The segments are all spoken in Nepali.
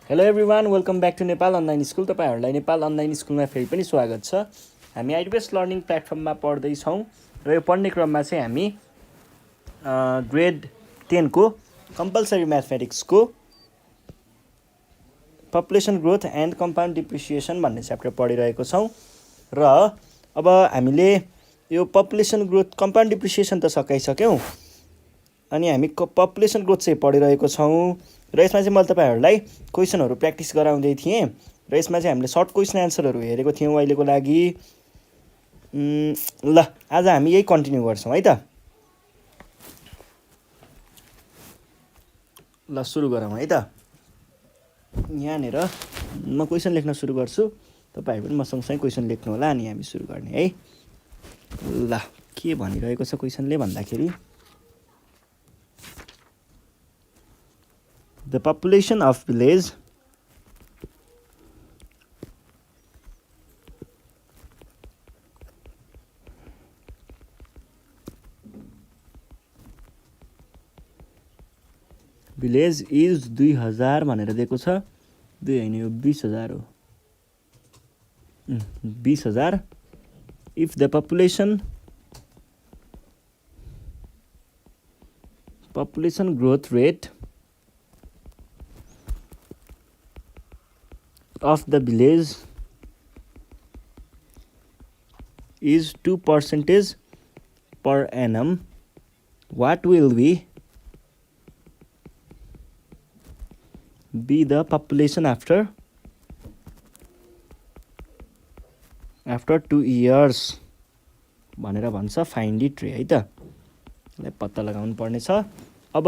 Hello everyone, welcome back to Nepal online school. तपाईँहरूलाई नेपाल अनलाइन स्कुलमा फेरि पनि स्वागत छ। हामी आइडिबेस लर्निङ प्लेटफर्ममा पढ्दैछौँ र यो पढ्ने क्रममा चाहिँ हामी ग्रेड 10 को कम्पलसरी म्याथमेटिक्सको population growth and compound depreciation भन्ने च्याप्टर पढिरहेको छौँ। र अब हामीले यो पपुलेसन ग्रोथ कम्पाउन्ड डिप्रिसिएसन त सकाइसक्यौँ, अनि हामी पपुलेसन ग्रोथ चाहिँ पढिरहेको छौँ। र यसमा चाहिँ मैले तपाईँहरूलाई क्वेसनहरू प्र्याक्टिस गराउँदै थिएँ र यसमा चाहिँ हामीले सर्ट क्वेसन एन्सरहरू हेरेको थियौँ अहिलेको लागि। ल आज हामी यही कन्टिन्यू गर्छौँ है त। ल सुरु गरौँ है त। यहाँनिर म क्वेसन लेख्न सुरु गर्छु, तपाईँहरू पनि म सँगसँगै क्वेसन लेख्नु होला, अनि हामी सुरु गर्ने है। ल के भनिरहेको छ क्वेसनले भन्दाखेरि, the population of village is 2000 भनेर दिएको छ। 2 होइन, यो 20,000 हो। 20,000 if the population growth rate of the village is 2% per annum, what will be the population after 2 years भनेर भन्छ। फाइन्ड इट रे है त, यसलाई पत्ता लगाउनु पर्ने छ। अब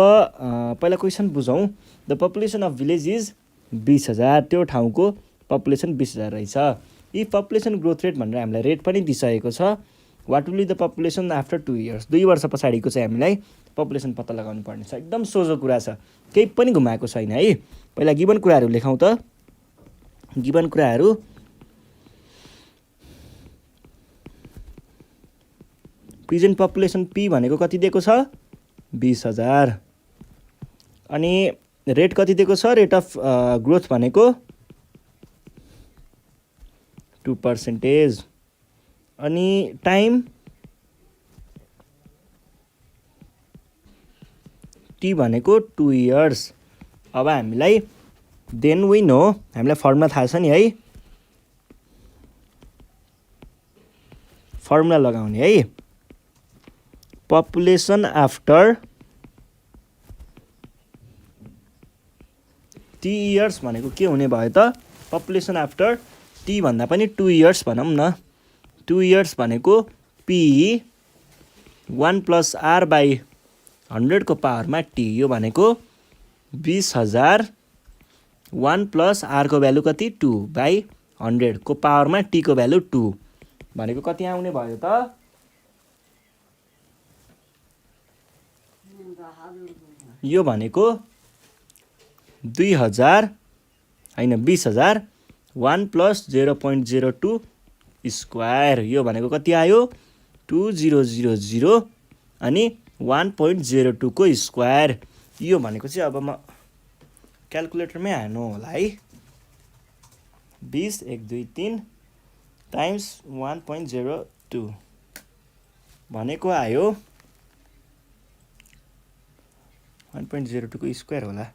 पहिला क्वेसन बुझौँ। The population of village is 20,000, त्यो ठाउँको पपुलेसन 20,000 रहेछ। यी पपुलेसन ग्रोथ रेट भनेर हामीलाई रेट पनि दिइसकेको छ। What will be the population after 2 years, 2 वर्ष पछाडिको चाहिँ हामीलाई पपुलेसन पत्ता लगाउनु पर्ने छ। एकदम सोझो कुरा छ, केही पनि घुमाएको छैन है। पहिला गिभन कुराहरू लेखौँ त। गिभन कुराहरू प्रेजेन्ट पपुलेसन पी भनेको कति दिएको छ? 20,000। अनि रेट कति दिएको छ? रेट अफ ग्रोथ भनेको 2%। अनि टाइम टी भनेको 2 years। अब हामीलाई देन वी नो, हामीलाई फर्मुला थाहा छ नि है। फर्मुला लगाउने है। पपुलेसन आफ्टर टी इयर्स भनेको के हुने भयो त? पपुलेसन आफ्टर टी भन्दा पनि 2 years भनौँ न। 2 years भनेको पी 1 + r/100 को पावरमा टी। यो भनेको 20,000 1 + r को भ्यालु कति? 2/100 को पावरमा टी को भ्यालु 2 भनेको कति आउने भयो त? यो भनेको 20,000 होइन, 20,000 1 + 0.02 स्क्वायर। यो भनेको कति आयो? 2000 अनि 1.02 को स्क्वायर। यो भनेको चाहिँ अब म क्यालकुलेटरमै हाल्नु होला है। 20 1 2 3 टाइम्स 1.02 भनेको आयो 1.02 को स्क्वायर होला।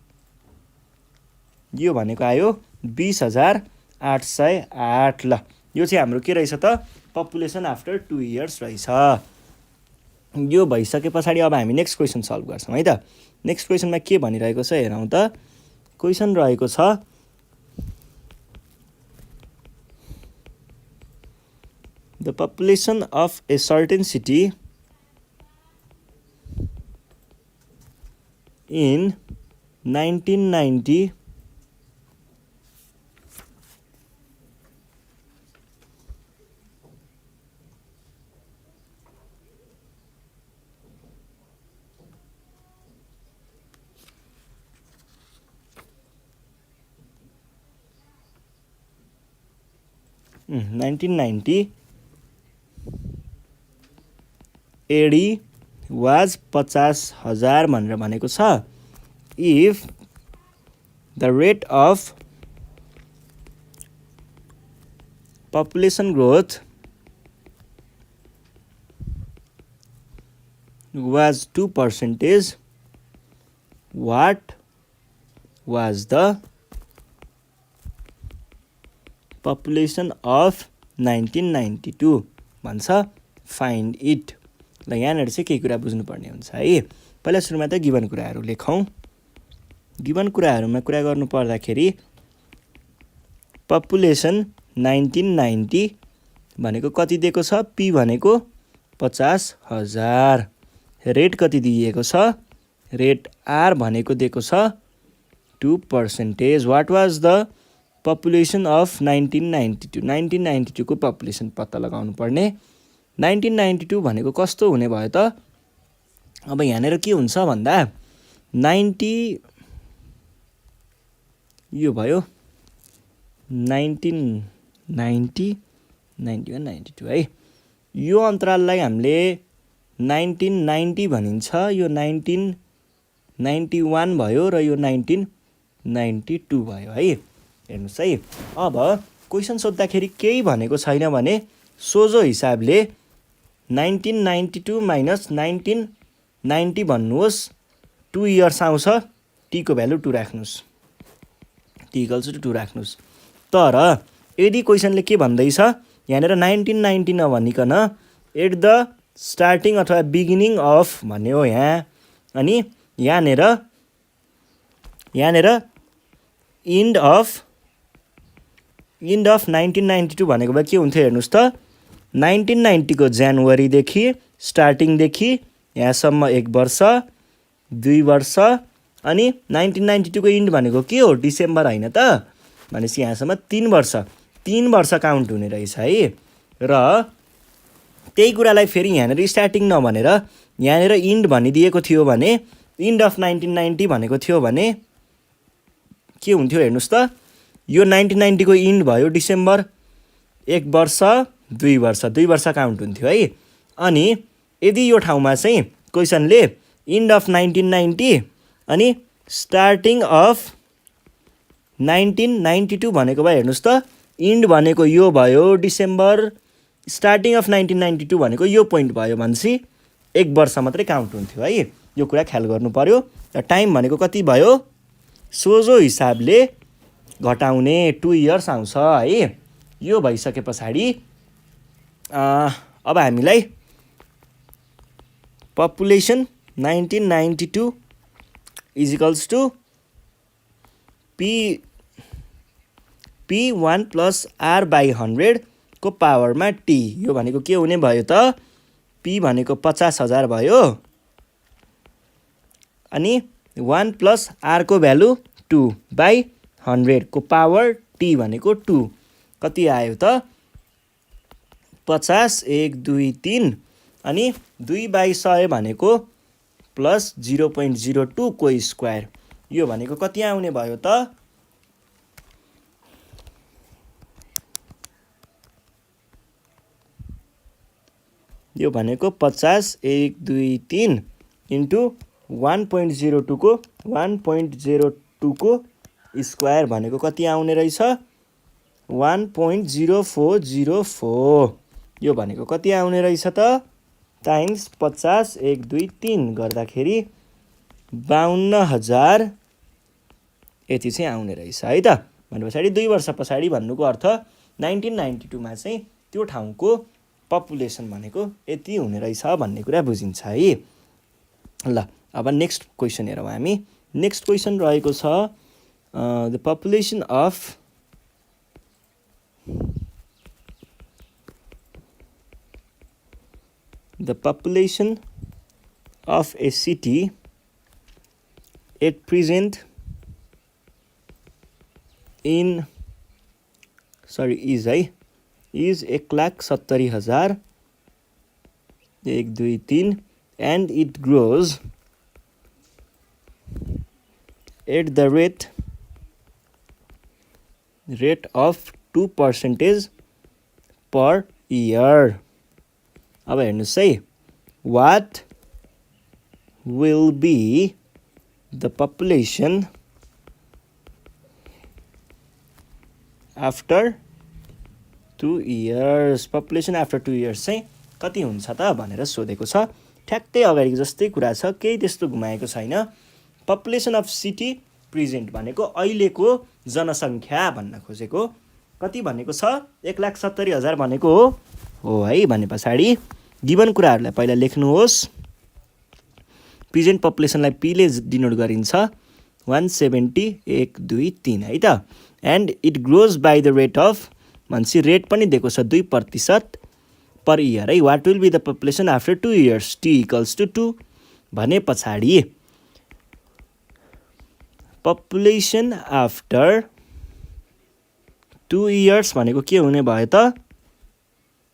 यो भनेको आयो 20,808। ल यो चाहिँ हाम्रो के रहेछ त? पपुलेसन आफ्टर 2 years रहेछ। यो भइसके पछाडि अब हामी नेक्स्ट क्वेसन सल्भ गर्छौँ है त। नेक्स्ट क्वेसनमा के भनिरहेको छ हेरौँ त। क्वेसन रहेको छ, the population of a certain city in 1990 AD was 50,000 भनेर भनेको छ। If the rate of population growth was 2%, what was the population of 1992 भन्छ find it। ल यहाँनिर चाहिँ केही कुरा बुझ्नुपर्ने हुन्छ है। पहिला सुरुमा त गिभन कुराहरू लेखौँ। गिभन कुराहरूमा कुरा गर्नु पर्दाखेरि पपुलेसन 1990 भनेको कति दिएको छ? पी भनेको 50,000। रेट कति दिएको छ? रेट आर भनेको दिएको छ 2%। What was the population of 1992? 1992 को पपुलेसन पत्ता लगाउनु पर्ने। 1992 भनेको कस्तो हुने भयो त? अब यहाँनिर के हुन्छ भन्दा 90 यो भयो 1990 91 92 है। यो अन्तराललाई हामीले 1990 भनिन्छ। यो 1991 भयो र यो 1992 भयो है। हेर्नुहोस् है, अब क्वेसन सोद्धाखेरि केही भनेको छैन भने सोझो हिसाबले 1992 माइनस 1990 भन्नुहोस्। 2 इयर्स आउँछ, टी को भ्यालु 2 राख्नुहोस्, टी इक्वल्स टु 2 राख्नुहोस्। तर यदि क्वेसनले के भन्दैछ यहाँनिर 1990 नभनिकन एट द स्टार्टिङ अथवा बिगिनिङ अफ भन्यो यहाँ, अनि यहाँनिर इन्ड अफ 1992 भनेको भए के हुन्थ्यो हेर्नुहोस् त। 1990 को जनवरीदेखि स्टार्टिङदेखि यहाँसम्म 1 वर्ष 2 वर्ष, अनि 1992 को इन्ड भनेको के हो? डिसेम्बर होइन त? भनेपछि यहाँसम्म 3 वर्ष 3 वर्ष काउन्ट हुने रहेछ है। र त्यही कुरालाई फेरि यहाँनिर स्टार्टिङ नभनेर यहाँनिर इन्ड भनिदिएको थियो भने, इन्ड अफ 1990 भनेको थियो भने के हुन्थ्यो हेर्नुहोस् त। यो 1990 को इन्ड भयो डिसेम्बर, 1 वर्ष 2 वर्ष 2 वर्ष काउन्ट हुन्थ्यो है। अनि यदि यो ठाउँमा चाहिँ क्वेसनले इन्ड अफ 1990 अनि स्टार्टिङ अफ 1992 भनेको भए हेर्नुहोस् त, इन्ड भनेको यो भयो डिसेम्बर, स्टार्टिङ अफ 1992 भनेको यो पोइन्ट भयो भनेपछि 1 वर्ष मात्रै काउन्ट हुन्थ्यो है। यो कुरा ख्याल गर्नु पर्यो। र टाइम भनेको कति भयो? सोझो हिसाबले घटाउने 2 इयर्स आउँछ है। यो भइसके पछाडि अब हामीलाई population 1992 is equals to P1 plus R by 100 को पावरमा T। यो भनेको के हुने भयो त? P भनेको 50,000 भयो, अनि 1 प्लस R को भ्यालु 2 बाई 100 को पावर T भनेको 2 कति आयो त? 50 1 2 3 अनि 2 बाई 100 भनेको प्लस 0.02 को स्क्वायर। यो भनेको कति आउने भयो त? यो भनेको 50 1 2 3 इन्टु 1.02 को 1.02 को स्क्वायर भनेको कति आउने रहेछ? 1.0404। यो भनेको कति आउने रहेछ त? टाइम्स 50 1 2 3 गर्दाखेरि 52,000 यति चाहिँ आउने रहेछ है त। भने पछाडि 2 वर्ष पछाडि भन्नुको अर्थ 1992 मा चाहिँ त्यो ठाउँको पपुलेसन भनेको यति हुने रहेछ भन्ने कुरा बुझिन्छ है। ल अब नेक्स्ट क्वेसन हेरौँ हामी। नेक्स्ट क्वेसन रहेको छ the population of a city at present is 1,70,000 1 2 3 and it grows at the rate of 2% per year। अब हेर्नुहोस् है, what will be the population after 2 years population after 2 years चाहिँ कति हुन्छ त भनेर सोधेको छ। ठ्याक्कै अगाडिको जस्तै कुरा छ, केही त्यस्तो घुमाएको छैन। पपुलेसन अफ सिटी प्रेजेन्ट भनेको अहिलेको जनसङ्ख्या भन्न खोजेको। कति भनेको छ? 1,70,000 भनेको हो है। भने पछाडि गिभन कुराहरूलाई पहिला लेख्नुहोस्। प्रेजेन्ट पपुलेसनलाई पीले डिनोट गरिन्छ 170, 1, 2, 3 है त। And it grows by the rate of भनेपछि रेट पनि दिएको छ 2% पर इयर है। What will be the population after 2 years? t equals to 2 भने पछाडि पपुलेसन आफ्टर 2 इयर्स भनेको के हुने भयो त?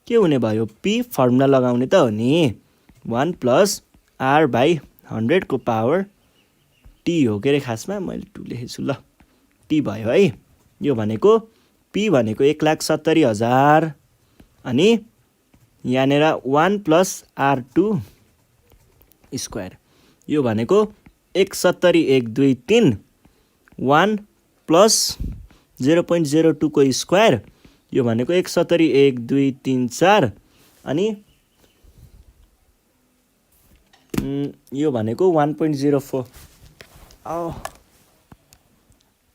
के हुने भयो? p फर्मुला लगाउने त हो नि। 1 प्लस r बाई 100 को पावर t हो के अरे, खासमा मैले 2 लेखेको छु ल, t भयो है। यो भनेको p भनेको 1,70,000 अनि यहाँनिर 1 प्लस r2 स्क्वायर, यो भनेको 170, 1, 2, 3, 1 प्लस 0.02 को स्क्वायर, यो भनेको 170, 1, 2, 3, 4 अनि यो भनेको 1.04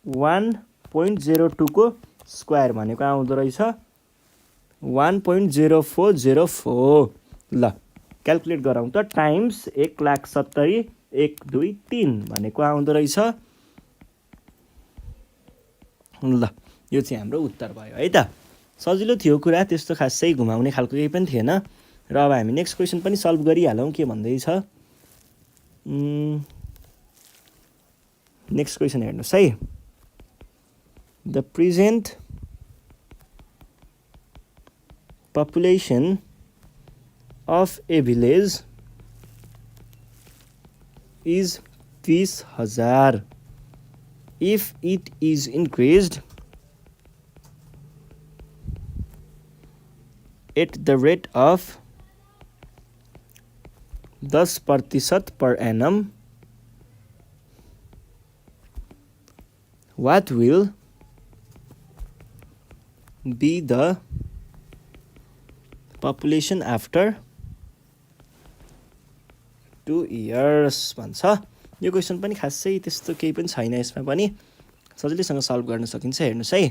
1.02 को स्क्वायर भनेको आउँदो रहेछ 1.0404। ल क्याल्कुलेट गरौँ त। टाइम्स 1,70,000 1, 2, 3 भनेको आउँदो रहेछ। ल यो चाहिँ हाम्रो उत्तर भयो है त। सजिलो थियो कुरा, त्यस्तो खासै घुमाउने खालको केही पनि थिएन। र अब हामी नेक्स्ट क्वेसन पनि सल्भ गरिहालौँ। के भन्दैछ नेक्स्ट क्वेसन हेर्नुहोस् है। The present population of a village is 20,000 if it is increased at the rate of 10% per annum, what will be the population after 2 years भन्छ। यो क्वेसन पनि खासै त्यस्तो केही पनि छैन, यसमा पनि सजिलैसँग सल्भ गर्न सकिन्छ। हेर्नुहोस् है,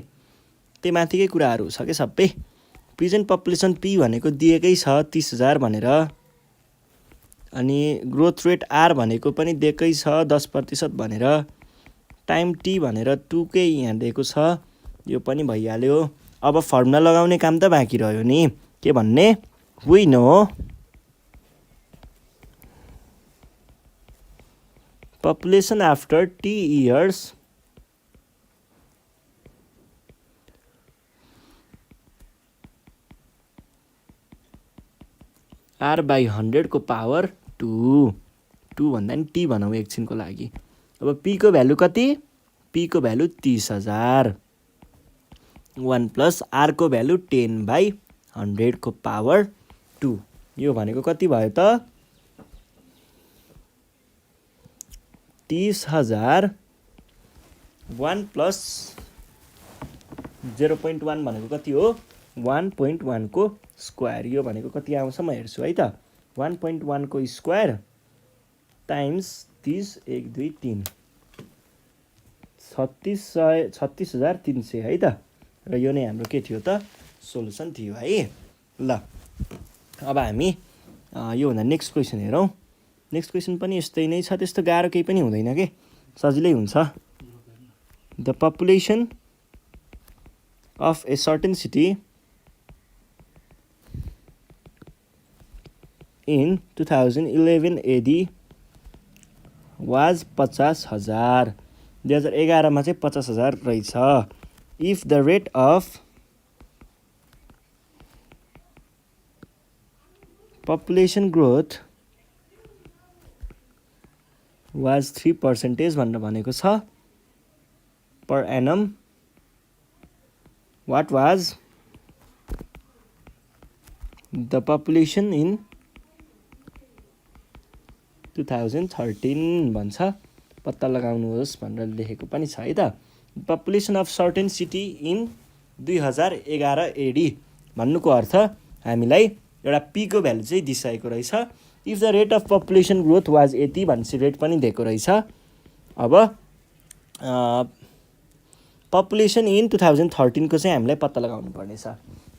त्यही माथिकै कुराहरू छ के सबै। प्रेजेन्ट पपुलेसन p भनेको दिएकै छ 30,000 भनेर, अनि ग्रोथ रेट r भनेको पनि दिएकै छ 10% भनेर, टाइम t भनेर 2 कै यहाँ दिएको छ, यो पनि भइहाल्यो। अब फर्मुला लगाउने काम त बाँकी रह्यो नि। के भन्ने? we know population after t years r by 100 को पावर 2 भन्दा नि t भनौँ एकछिनको लागि। अब p को भ्यालु कति? p को भ्यालु 30,000, 1 प्लस r को भ्यालु 10 by 100 को पावर 2, यो भनेको कति भयो त? 30,000, 1 प्लस 0.1 भनेको कति हो? 1.1 को स्क्वायर, यो भनेको कति आउँछ म हेर्छु है त। 1.1 को स्क्वायर टाइम्स 30, 1, 2, 3, 36,300 है त। र यो नै हाम्रो के थियो त? सोलुसन थियो है। ल अब हामी यो भन्दा नेक्स्ट क्वेसन हेरौँ। नेक्स्ट क्वेसन पनि यस्तै नै छ, त्यस्तो गाह्रो केही पनि हुँदैन के, सजिलै हुन्छ। The population of a certain city in 2011 AD was 50,000। 2011 मा चाहिँ 50,000 रहेछ। If the rate of population growth was 3% भनेको छ per annum, what was the population in 2013 भन्छ। पत्ता लगाउनुहोस् भनेर लेखेको पनि छ है त। Population of certain city in 2011 AD भन्नुको अर्थ हामीलाई एउटा पीको भ्यालु चाहिँ दिइसकेको रहेछ। If the rate of population growth was यति भनेपछि रेट पनि दिएको रहेछ। अब पपुलेसन इन 2013 को चाहिँ हामीलाई पत्ता लगाउनु पर्नेछ।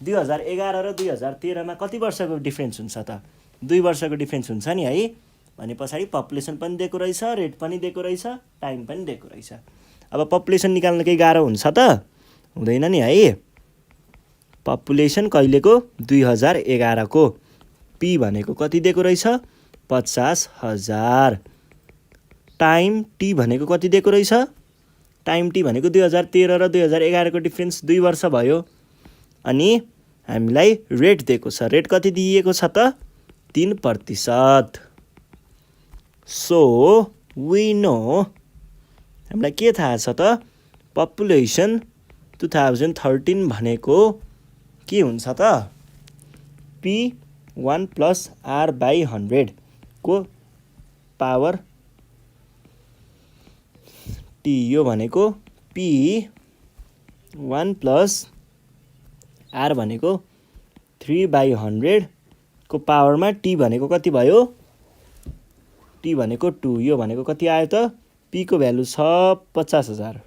2011 र 2013 मा कति वर्षको डिफ्रेन्स हुन्छ त? 2 वर्षको डिफ्रेन्स हुन्छ नि है। भने पछाडि पपुलेसन पनि दिएको रहेछ, रेट पनि दिएको रहेछ, टाइम पनि दिएको रहेछ। अब पपुलेसन निकाल्न केही गाह्रो हुन्छ त? हुँदैन नि है। पपुलेसन कहिलेको? 2011 को। पी भनेको कति दिएको रहेछ? 50,000। टाइम टी भनेको कति दिएको रहेछ? टाइम टी भनेको 2013 र 2011 को डिफ्रेन्स 2 वर्ष भयो। अनि हामीलाई रेट दिएको छ। रेट कति दिएको छ त? 3%। सो वी नो, हामीलाई के थाहा छ त? पपुलेसन 2013 भनेको के हुन्छ त? P1 + R/100 को पावर टी। यो भनेको P1 + R भनेको 3/100 को पावरमा टी भनेको कति भयो? टी भनेको 2। यो भनेको कति आयो त? पी को भ्यालु छ 50,000।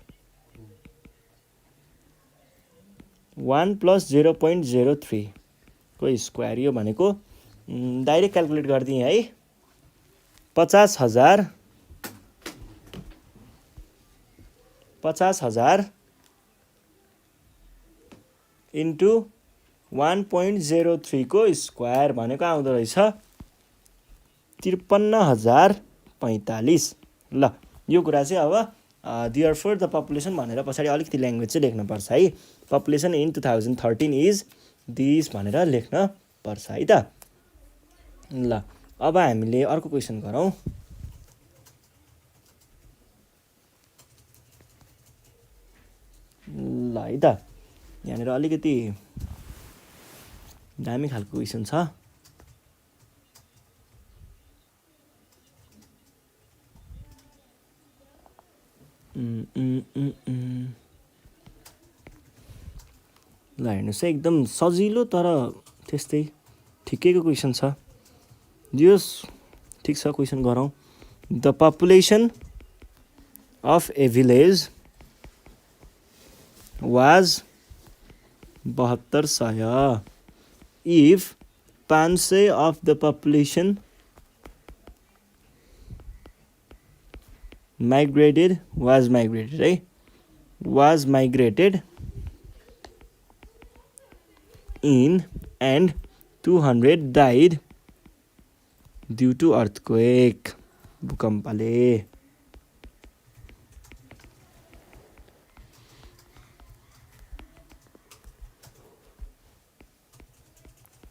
1 + 0.03 को स्क्वायर। यो भनेको डाइरेक्ट क्याल्कुलेट गरिदिएँ है। 50,000 इन्टु 1.03 को स्क्वायर भनेको आउँदो रहेछ 53,045। ल यो कुरा चाहिँ अब देयरफोर द पपुलेसन भनेर पछाडि अलिकति ल्याङ्ग्वेज चाहिँ लेख्नुपर्छ है। पपुलेसन इन 2013 इज दिस भनेर लेख्न पर्छ है त। ल अब हामीले अर्को क्वेसन गरौँ। ल है त, यहाँनिर अलिकति दामी खालको क्वेसन छ। ल हेर्नुहोस् है, एकदम सजिलो तर त्यस्तै ठिकैको क्वेसन छ। दियोस्, ठिक छ, क्वेसन गरौँ। The population of A village was 7200 if 500 of the population migrated in and 200 died due to earthquake, भूकम्पले।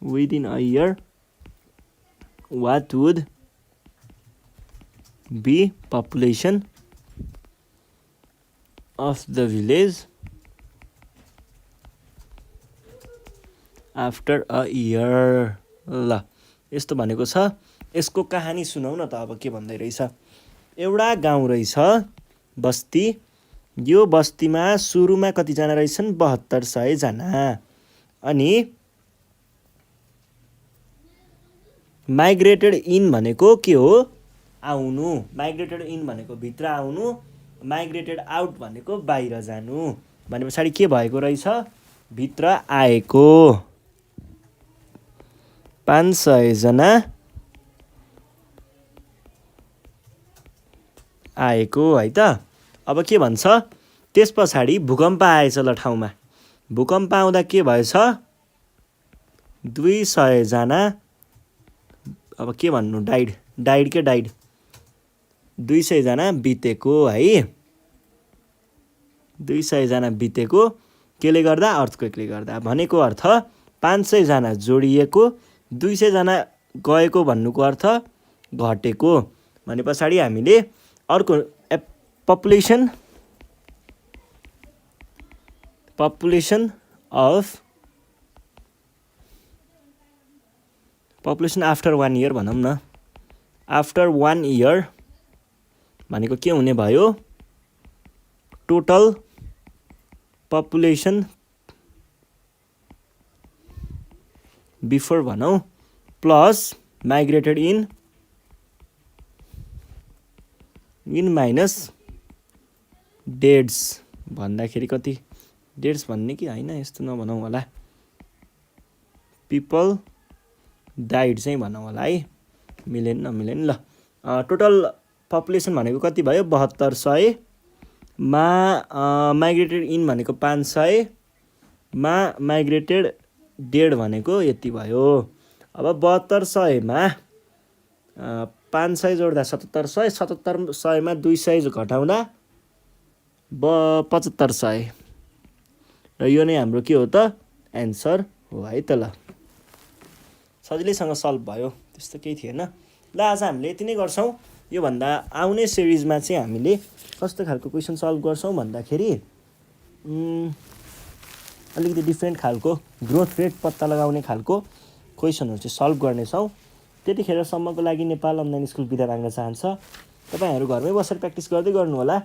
Within a year, what would be population of the village after a year? ल यस्तो भनेको छ। यसको कहानी सुनाउ न त। अब के भन्दै रहेछ? एउटा गाउँ रहेछ, बस्ती। यो बस्तीमा सुरुमा कतिजना रहेछन्? 7200 जना। अनि माइग्रेटेड इन भनेको के हो? आउनु। माइग्रेटेड इन भनेको भित्र आउनु, माइग्रेटेड आउट भनेको बाहिर जानु। भने पछाडि के भएको रहेछ? भित्र आएको 500 जना आएको है त। अब के भन्छ? त्यस पछाडि भूकम्प आएछ ल ठाउँमा। भूकम्प आउँदा के भएछ? 200 जना, अब के भन्नु, डाइड 200 जना बितेको है। 200 जना बितेको केले गर्दा? अर्थक्वेकले गर्दा। भनेको अर्थ 500 जना जोडिएको, 200 जना गएको भन्नुको अर्थ घटेको। भने पछाडि हामीले अर्को पपुलेसन आफ्टर 1 इयर भनौँ न। आफ्टर 1 इयर भनेको के हुने भयो? टोटल पपुलेसन बिफोर भनौँ प्लस माइग्रेटेड इन माइनस डेड्स भन्दाखेरि कति डेड्स भन्ने कि होइन यस्तो नभनौँ होला पिपल डाइड चाहिँ भनौँ होला है मिलेन ल टोटल पपुलेसन भनेको कति भयो 7200 मा माइग्रेटेड इन भनेको 500 मा माइग्रेटेड डेड भनेको यति भयो अब 7200 मा 500 जोड्दा 7700 7700 मा 200 घटाउँदा 7500 र यो नै हाम्रो के हो त एन्सर हो है त ल सजिलैसँग सल्भ भयो त्यस्तो केही थिएन ल आज हामीले यति नै गर्छौँ योभन्दा आउने सिरिजमा चाहिँ हामीले कस्तो खालको क्वेसन सल्भ गर्छौँ भन्दाखेरि अलिकति डिफ्रेन्ट खालको ग्रोथ रेट पत्ता लगाउने खालको क्वेसनहरू चाहिँ सल्भ गर्नेछौँ त्यतिखेरसम्मको लागि नेपाल अनलाइन स्कुल बिदा माग्न चाहन्छ तपाईँहरू घरमै बसेर प्र्याक्टिस गर्दै गर्नु होला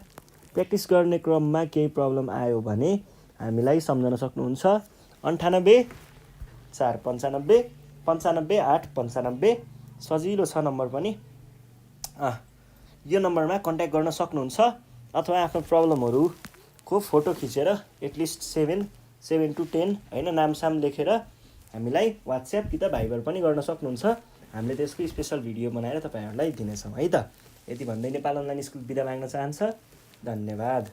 प्र्याक्टिस गर्ने क्रममा केही प्रब्लम आयो भने हामीलाई सम्झन सक्नुहुन्छ 98 4 95 95 8 95 सजिलो छ नम्बर पनि यो नम्बरमा कन्ट्याक्ट गर्न सक्नुहुन्छ अथवा आफ्नो प्रब्लमहरूको फोटो खिचेर एटलिस्ट 7 to 10 होइन नामसाम लेखेर हामीलाई वाट्सएप कि त भाइबर पनि गर्न सक्नुहुन्छ हामीले त्यसको स्पेसल भिडियो बनाएर तपाईँहरूलाई दिनेछौँ है त यति भन्दै नेपाल अनलाइन स्कुल बिदा माग्न चाहन्छ धन्यवाद।